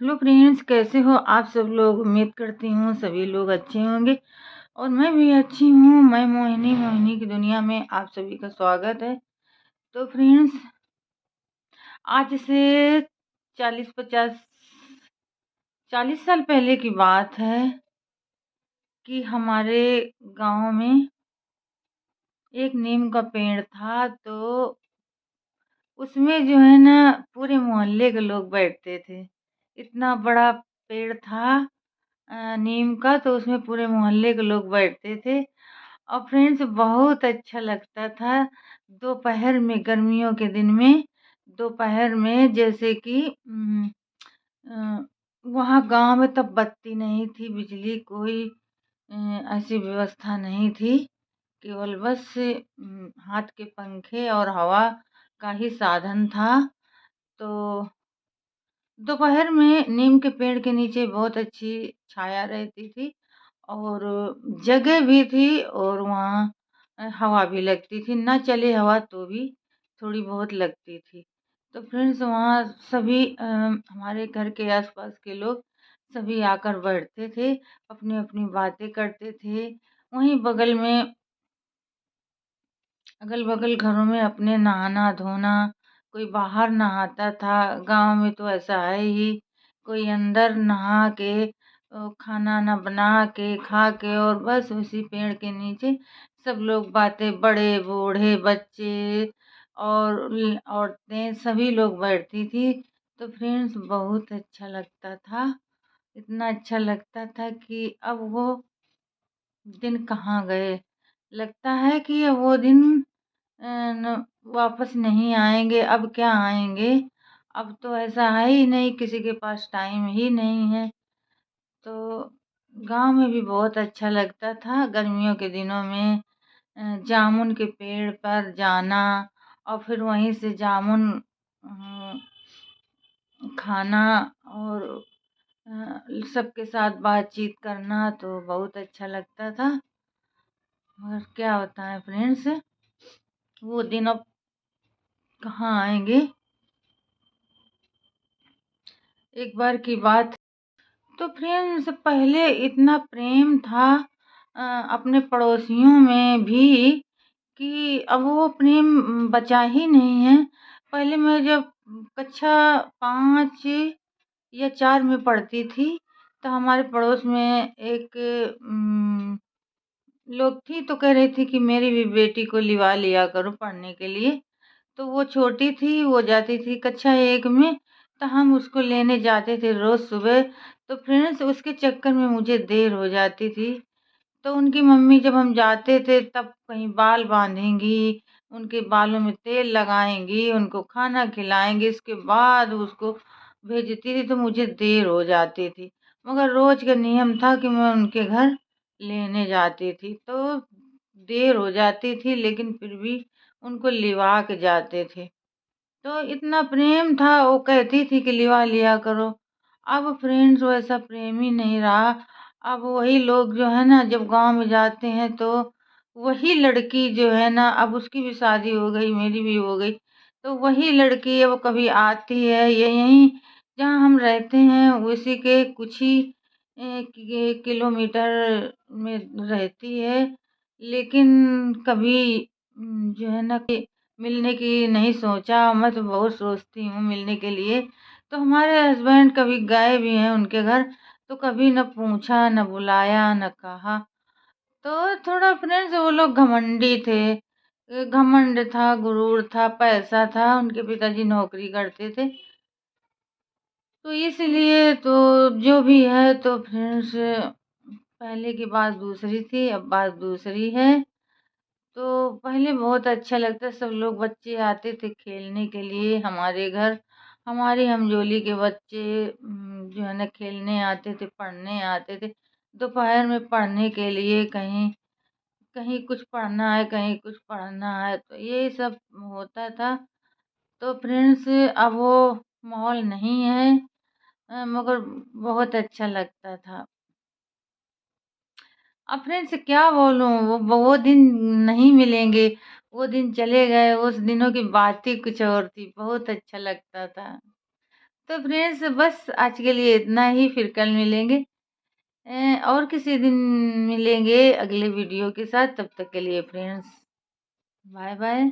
Hello friends, कैसे हो आप सब लोग। उम्मीद करती हूँ सभी लोग अच्छे होंगे और मैं भी अच्छी हूँ। मैं मोहिनी मोहिनी की दुनिया में आप सभी का स्वागत है। तो फ्रेंड्स, आज से 40-50 40 साल पहले की बात है कि हमारे गांव में एक नीम का पेड़ था। तो उसमें जो है ना, पूरे मोहल्ले के लोग बैठते थे। इतना बड़ा पेड़ था नीम का, तो उसमें पूरे मोहल्ले के लोग बैठते थे। और फ्रेंड्स, बहुत अच्छा लगता था दोपहर में, गर्मियों के दिन में दोपहर में, जैसे कि वहाँ गांव में तब बत्ती नहीं थी, बिजली कोई ऐसी व्यवस्था नहीं थी। केवल बस हाथ के पंखे और हवा का ही साधन था। तो दोपहर में नीम के पेड़ के नीचे बहुत अच्छी छाया रहती थी और जगह भी थी और वहाँ हवा भी लगती थी। ना चले हवा तो भी थोड़ी बहुत लगती थी। तो फ्रेंड्स, वहाँ सभी हमारे घर के आसपास के लोग सभी आकर बैठते थे, अपनी अपनी बातें करते थे। वहीं बगल में, अगल बगल घरों में अपने नहाना धोना, कोई बाहर नहाता था। गांव में तो ऐसा है ही, कोई अंदर नहा के खाना ना बना के खा के और बस उसी पेड़ के नीचे सब लोग बातें, बड़े बूढ़े बच्चे और औरतें सभी लोग बैठती थी। तो फ्रेंड्स, बहुत अच्छा लगता था। इतना अच्छा लगता था कि अब वो दिन कहाँ गए। लगता है कि अब वो दिन वापस नहीं आएंगे। अब क्या आएंगे। अब तो ऐसा है ही नहीं, किसी के पास टाइम ही नहीं है। तो गांव में भी बहुत अच्छा लगता था गर्मियों के दिनों में जामुन के पेड़ पर जाना और फिर वहीं से जामुन खाना और सबके साथ बातचीत करना, तो बहुत अच्छा लगता था। और क्या होता है फ्रेंड्स, वो दिन अब कहाँ आएंगे। एक बार की बात, तो फ्रेंड्स, पहले इतना प्रेम था अपने पड़ोसियों में भी कि अब वो प्रेम बचा ही नहीं है। पहले मैं जब कक्षा 5 या 4 में पढ़ती थी, तो हमारे पड़ोस में एक लोग थी, तो कह रही थी कि मेरी भी बेटी को लिवा लिया करो पढ़ने के लिए। तो वो छोटी थी, वो जाती थी कक्षा 1 में, तो हम उसको लेने जाते थे रोज़ सुबह। तो फ्रेंड्स, उसके चक्कर में मुझे देर हो जाती थी। तो उनकी मम्मी, जब हम जाते थे तब कहीं बाल बांधेंगी, उनके बालों में तेल लगाएंगी, उनको खाना खिलाएंगी, इसके बाद उसको भेजती थी। तो मुझे देर हो जाती थी, मगर रोज का नियम था कि मैं उनके घर लेने जाती थी। तो देर हो जाती थी, लेकिन फिर भी उनको लिवा के जाते थे। तो इतना प्रेम था, वो कहती थी कि लिवा लिया करो। अब फ्रेंड्स, वैसा प्रेम ही नहीं रहा। अब वही लोग जो है ना, जब गांव में जाते हैं तो वही लड़की जो है ना, अब उसकी भी शादी हो गई, मेरी भी हो गई। तो वही लड़की अब कभी आती है, ये यहीं जहाँ हम रहते हैं उसी के कुछ ही किलोमीटर में रहती है। लेकिन कभी जो है ना कि मिलने की नहीं सोचा। मैं तो बहुत सोचती हूँ मिलने के लिए। तो हमारे हस्बैंड कभी गए भी हैं उनके घर, तो कभी न पूछा, न बुलाया, न कहा। तो थोड़ा फ्रेंड्स, वो लोग घमंडी थे। घमंड था, गुरूर था, पैसा था, उनके पिताजी नौकरी करते थे। तो इसलिए तो जो भी है, तो फ्रेंड्स, पहले की बात दूसरी थी, अब बात दूसरी है। तो पहले बहुत अच्छा लगता, सब लोग बच्चे आते थे खेलने के लिए हमारे घर। हमारी हमजोली के बच्चे जो है ना खेलने आते थे, पढ़ने आते थे। दोपहर में पढ़ने के लिए, कहीं कहीं कुछ पढ़ना है, कहीं कुछ पढ़ना है, तो ये सब होता था। तो फ्रेंड्स, अब वो माहौल नहीं है मगर बहुत अच्छा लगता था। अब फ्रेंड्स, क्या बोलूँ, वो दिन नहीं मिलेंगे। वो दिन चले गए, उस दिनों की बात ही कुछ और थी, बहुत अच्छा लगता था। तो फ्रेंड्स बस आज के लिए इतना ही, फिर कल मिलेंगे। और किसी दिन मिलेंगे अगले वीडियो के साथ। तब तक के लिए फ्रेंड्स बाय बाय।